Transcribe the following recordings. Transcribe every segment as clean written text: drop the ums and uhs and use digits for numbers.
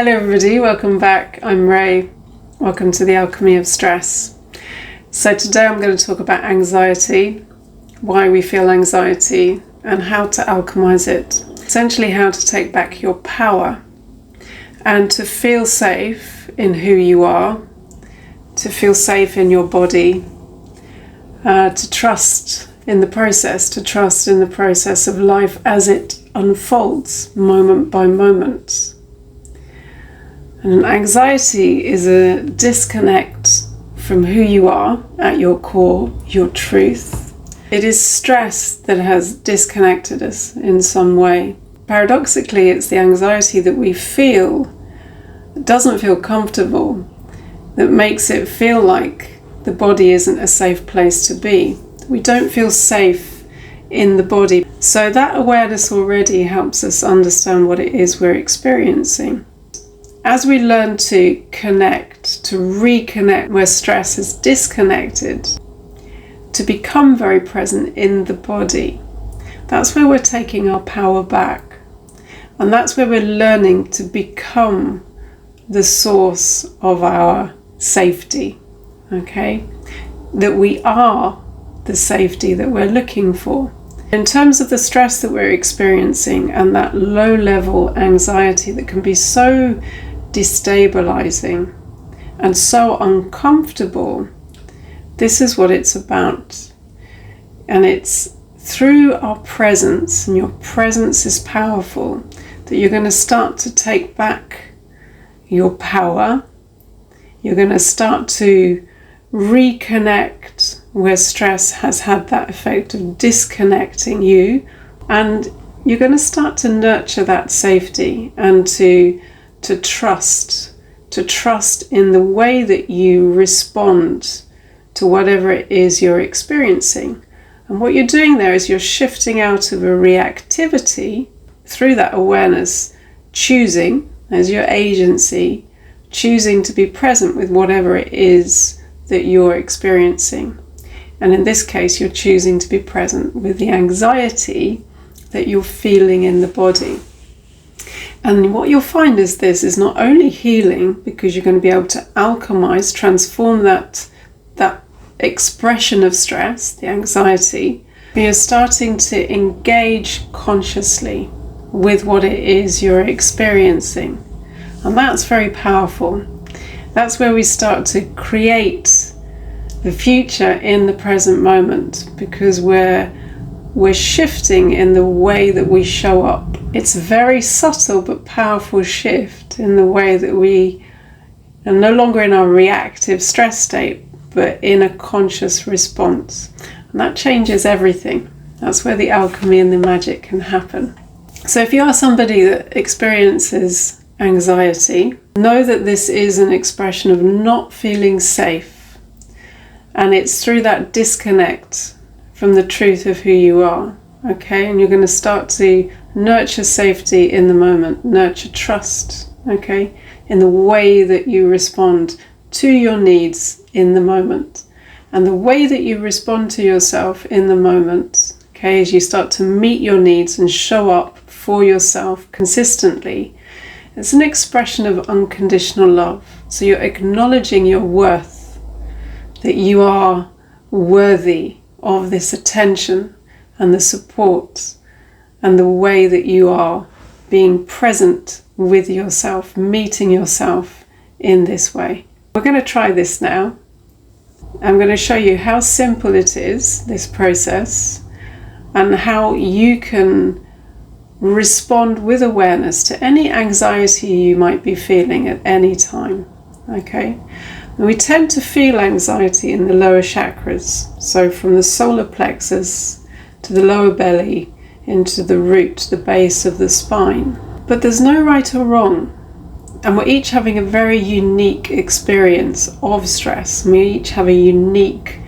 Hello everybody, welcome back. I'm Ray. Welcome to the Alchemy of Stress. So today I'm going to talk about anxiety, why we feel anxiety, and how to alchemize it. Essentially how to take back your power and to feel safe in who you are, to feel safe in your body, to trust in the process of life as it unfolds moment by moment. And anxiety is a disconnect from who you are at your core, your truth. It is stress that has disconnected us in some way. Paradoxically, it's the anxiety that we feel that doesn't feel comfortable, that makes it feel like the body isn't a safe place to be. We don't feel safe in the body. So that awareness already helps us understand what it is we're experiencing. As we learn to connect, to reconnect where stress is disconnected, to become very present in the body, that's where we're taking our power back. And that's where we're learning to become the source of our safety, okay? That we are the safety that we're looking for. In terms of the stress that we're experiencing and that low-level anxiety that can be so destabilizing and so uncomfortable, this is what it's about. And it's through our presence, and your presence is powerful, that you're going to start to take back your power. You're going to start to reconnect where stress has had that effect of disconnecting you, and you're going to start to nurture that safety and to trust in the way that you respond to whatever it is you're experiencing. And what you're doing there is you're shifting out of a reactivity through that awareness, choosing as your agency, choosing to be present with whatever it is that you're experiencing. And in this case, you're choosing to be present with the anxiety that you're feeling in the body. And what you'll find is this is not only healing, because you're going to be able to alchemize, transform that expression of stress, the anxiety, but you're starting to engage consciously with what it is you're experiencing. And that's very powerful. That's where we start to create the future in the present moment, because we're shifting in the way that we show up. It's a very subtle but powerful shift in the way that we are no longer in our reactive stress state, but in a conscious response. And that changes everything. That's where the alchemy and the magic can happen. So if you are somebody that experiences anxiety, know that this is an expression of not feeling safe. And it's through that disconnect from the truth of who you are, okay? And you're going to start to nurture safety in the moment, nurture trust, okay? In the way that you respond to your needs in the moment. And the way that you respond to yourself in the moment, okay, as you start to meet your needs and show up for yourself consistently, it's an expression of unconditional love. So you're acknowledging your worth, that you are worthy of this attention and the support and the way that you are being present with yourself, meeting yourself in this way. We're going to try this now. I'm going to show you how simple it is, this process, and how you can respond with awareness to any anxiety you might be feeling at any time, okay? And we tend to feel anxiety in the lower chakras, so from the solar plexus to the lower belly, into the root, the base of the spine. But there's no right or wrong, and we're each having a very unique experience of stress. We each have a unique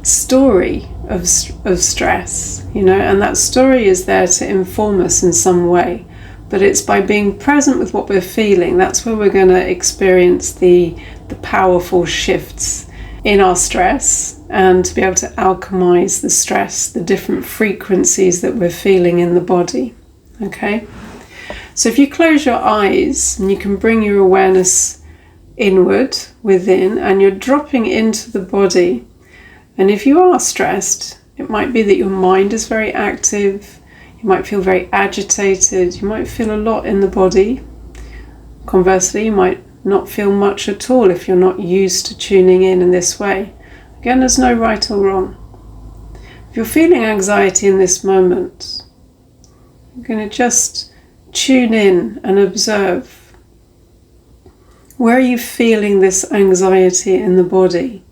story of stress, and that story is there to inform us in some way. But it's by being present with what we're feeling, that's where we're going to experience the powerful shifts in our stress, and to be able to alchemize the stress, the different frequencies that we're feeling in the body. Okay? So if you close your eyes and you can bring your awareness inward, within, and you're dropping into the body. And if you are stressed, it might be that your mind is very active, you might feel very agitated, you might feel a lot in the body. Conversely, you might not feel much at all if you're not used to tuning in this way. Again, there's no right or wrong. If you're feeling anxiety in this moment, you're going to just tune in and observe. Where are you feeling this anxiety in the body?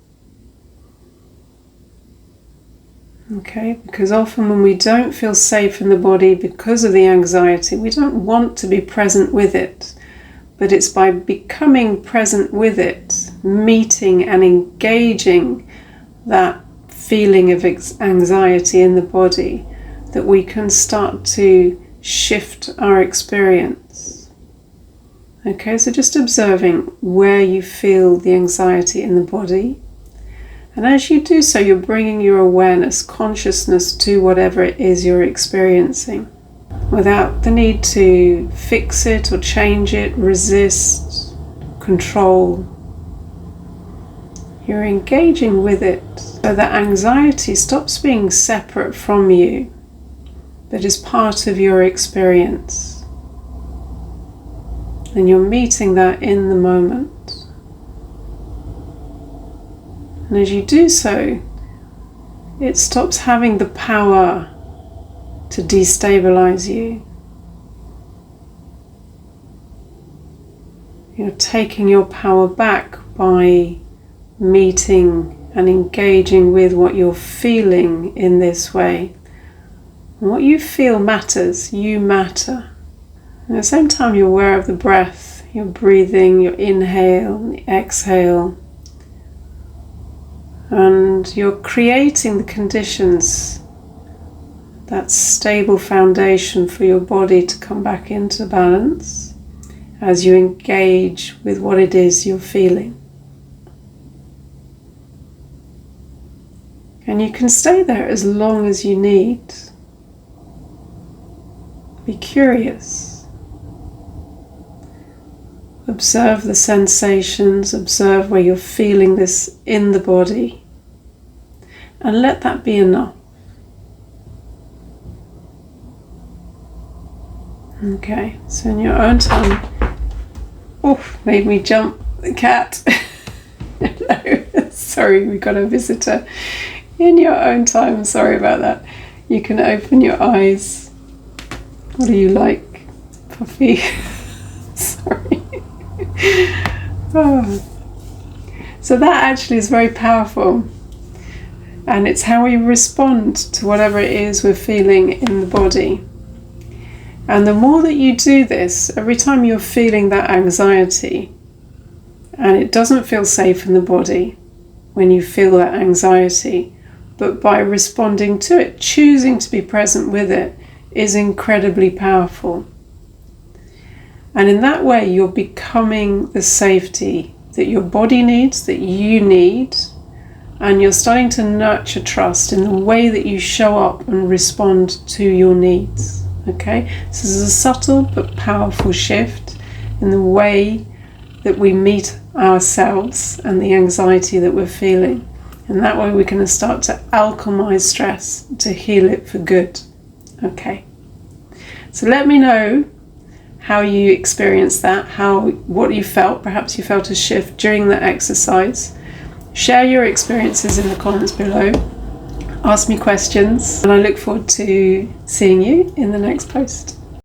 Okay, because often when we don't feel safe in the body because of the anxiety, we don't want to be present with it. But it's by becoming present with it, meeting and engaging that feeling of anxiety in the body, that we can start to shift our experience. Okay, so just observing where you feel the anxiety in the body. And as you do so, you're bringing your awareness, consciousness to whatever it is you're experiencing, without the need to fix it or change it, resist, control. You're engaging with it so that anxiety stops being separate from you, but is part of your experience. And you're meeting that in the moment. And as you do so, it stops having the power to destabilize you. You're taking your power back by meeting and engaging with what you're feeling in this way. And what you feel matters. You matter. And at the same time, you're aware of the breath, your breathing, your inhale and the exhale. And you're creating the conditions, that stable foundation for your body to come back into balance as you engage with what it is you're feeling. And you can stay there as long as you need. Be curious. Observe the sensations, observe where you're feeling this in the body, and let that be enough. Okay, so in your own time, made me jump, the cat. Hello, sorry, we got a visitor. In your own time, sorry about that. You can open your eyes. What do you like, Puffy? Sorry. So that actually is very powerful, and it's how we respond to whatever it is we're feeling in the body. And the more that you do this, every time you're feeling that anxiety and it doesn't feel safe in the body when you feel that anxiety, but by responding to it, choosing to be present with it, is incredibly powerful. And in that way, you're becoming the safety that your body needs, that you need, and you're starting to nurture trust in the way that you show up and respond to your needs. Okay? This is a subtle but powerful shift in the way that we meet ourselves and the anxiety that we're feeling. And that way we can start to alchemize stress, to heal it for good. Okay? So let me know how you experienced that, what you felt. Perhaps you felt a shift during the exercise. Share your experiences in the comments below. Ask me questions, and I look forward to seeing you in the next post.